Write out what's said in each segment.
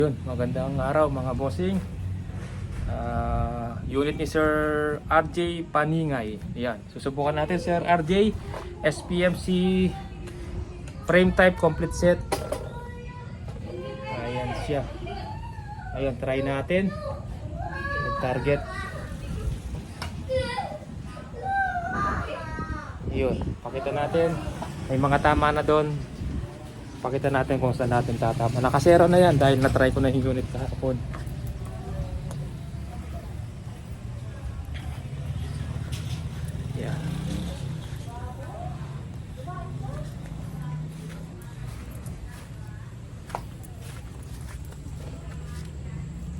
Yun, magandang araw mga bossing. Unit ni Sir RJ Paningay. Yan, susubukan natin Sir RJ SPMC frame type complete set. Ayan siya. Ayan, try natin. Target. Yun, pakita natin. May mga tama na doon. Pakita natin kung saan natin tatama. Nakasero na yan dahil na-try ko na yung unit kahapon. Yeah.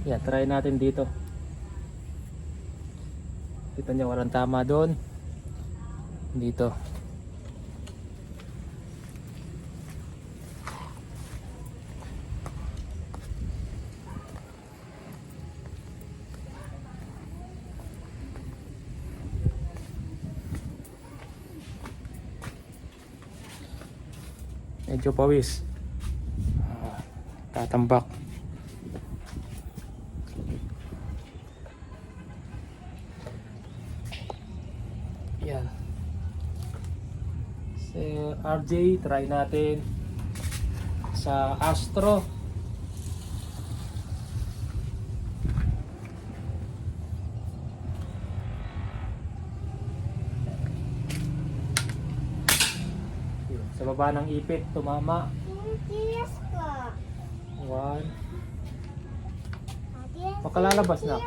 Yeah, try natin dito. Kita niyo walang tama doon. Dito. Medyo pawis. Tatambak. Yan. Si RJ, try natin sa Astro. Sa baba ng ipit, tumama. Yes po. 1. Makalalabas na.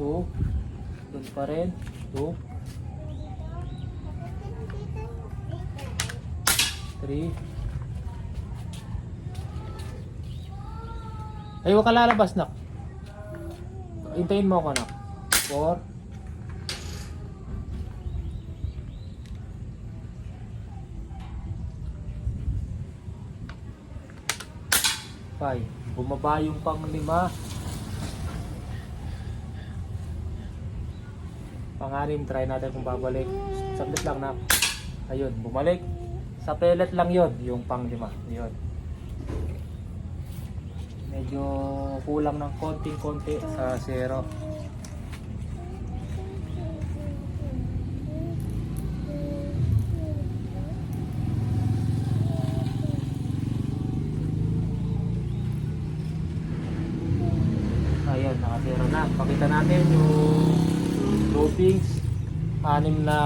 2. Doon pa rin. 2. 3. Ay, huwag ka lalabas na. Hintayin mo ako na. 4. 5. Bumaba yung pang-5. Pang-6, try natin kung babalik. Sabit lang na. Ayun, bumalik. Sa pellet lang yon, yung pang-5. Yun. Medyo kulang ng konting-konti sa 0. Ayan, naka-0 na. Pakita natin yung loopings. 6 na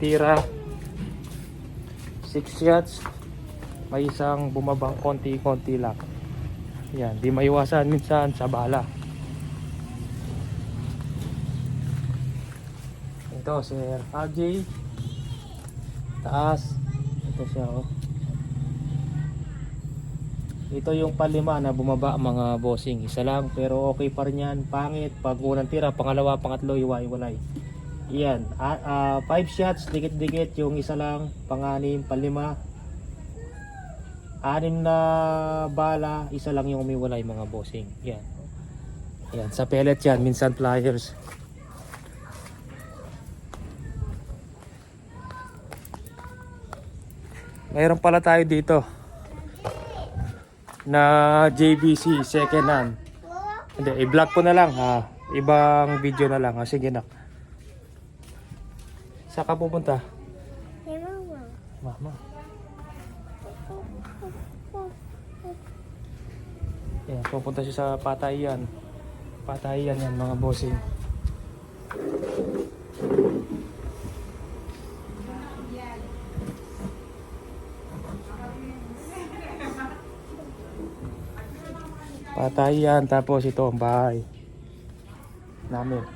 tira. 6 shots. May isang bumabang konti-konti lang. Yan, di maiwasan minsan sa bala. Ito, Sir RJ. Taas. Ito siya, oh. Ito yung palima na bumaba mga bossing. Isa lang pero okay pa rin yan. Pangit pag unang tira, pangalawa, pangatlo, iwa-iwalay. Yan, 5 shots, dikit-dikit. Yung isa lang, pang-6, palima. 6 na bala, isa lang yung umiwalay mga bossing. Yan. Yan, sa pellet yan, minsan pliers. Mayroon pala tayo dito na JVC second hand. Hindi, i-vlog ko na lang ha. Ibang video na lang ha. Sige na. Saan ka pupunta? Hey, Mama. Mama. Yan, pupunta siya sa Patayan. Patayan yan mga bossing. Patayan, tapos ito ang bahay namin.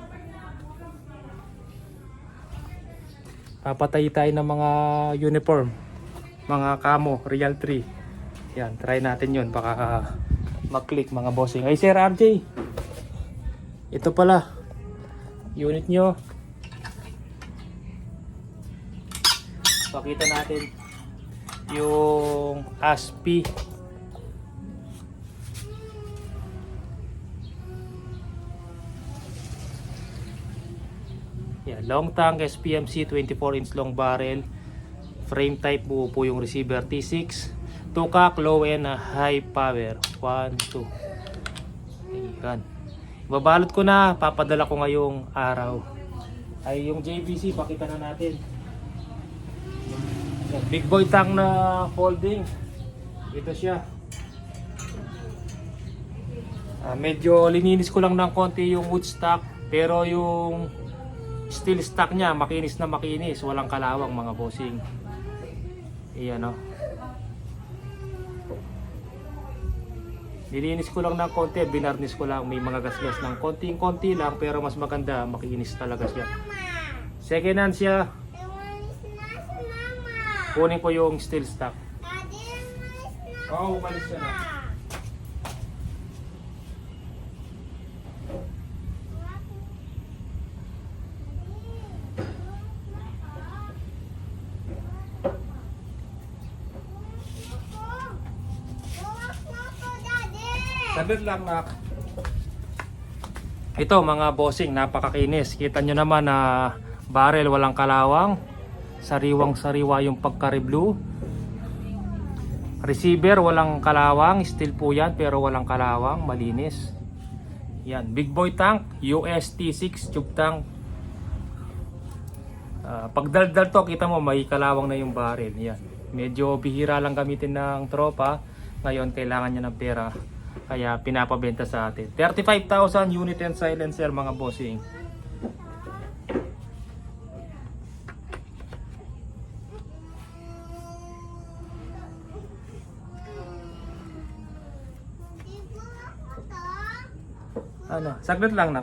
Papatay tayo ng mga uniform, mga camo, real 3. Yan, try natin yun. Baka mag-click mga bossing. Ay Sir RJ, ito pala unit nyo. Pakita natin yung ASPI. Yan, long tank SPMC 24 inch long barrel. Frame type, buo po yung receiver T6. Tukak, low and high power. 1, 2. Ayan. Babalot ko na, papadala ko ngayong araw. Ay yung JVC, pakita na natin. Yan, big boy tank na folding. Ito siya. Medyo lininis ko lang ng konti yung wood stock, pero yung steel stock niya makinis na makinis, walang kalawang mga bossing. Iyan o. Nilinis ko lang ng konti, binarnis ko lang, may mga gasgas ng konting-konti lang, pero mas maganda, makinis talaga siya. Second hand siya. Kunin ko yung steel stock. Oo, umalis ka na. Saglit lang nak. Ito mga bossing, napakakinis. Kita nyo naman na barrel walang kalawang. Sariwang sariwa yung pagka-reblu. Receiver walang kalawang. Steel po yan pero walang kalawang. Malinis. Yan. Big boy tank. UST6 tube tank. Pagdaldal to, kita mo may kalawang na yung barrel. Yan. Medyo bihira lang gamitin ng tropa. Ngayon kailangan niya ng pera. Kaya pinapabenta sa atin. 35,000 unit and silencer mga bossing. Ano? Saglit lang na.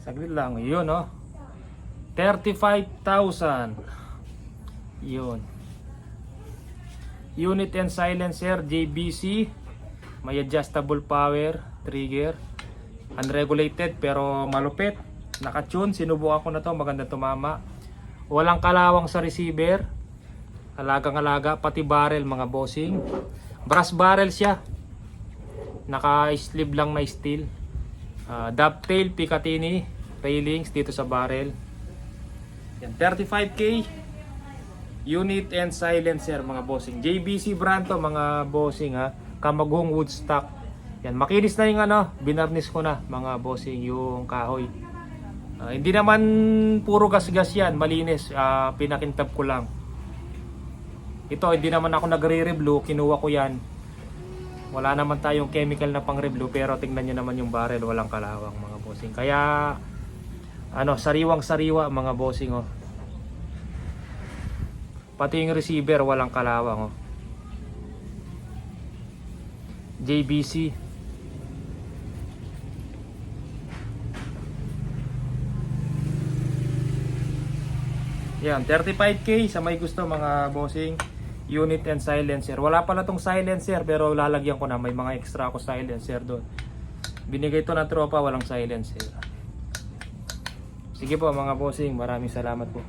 Saglit lang. Yun oh. 35,000. Yun. Unit and silencer JBC, may adjustable power trigger, unregulated pero malupit, nakatune. Sinubukan ko na to, maganda tumama. Walang kalawang sa receiver, alagang alaga, pati barrel mga bossing. Brass barrel siya, naka sleeve lang na steel. Dovetail Picatinny railings dito sa barrel. Yan, 35k unit and silencer mga bossing. JBC brand to mga bossing ha. Kamagong wood stock. Yan, makinis na yung ano, binarnis ko na mga bossing yung kahoy. Hindi naman puro gas-gas yan, malinis. Pinakintab ko lang. Ito, hindi naman ako nagre-reblu, kinuha ko yan. Wala naman tayong chemical na pang-reblu, pero tingnan nyo naman yung barrel, walang kalawang mga bossing. Kaya ano, sariwang-sariwa mga bossing oh. Pati yung receiver walang kalawang oh. JBC. Yan, 35k sa may gusto mga bossing. Unit and silencer. Wala pala tong silencer pero lalagyan ko na, may mga extra ako silencer doon. Binigay to ng tropa, walang silencer. Sige po mga bossing, maraming salamat po.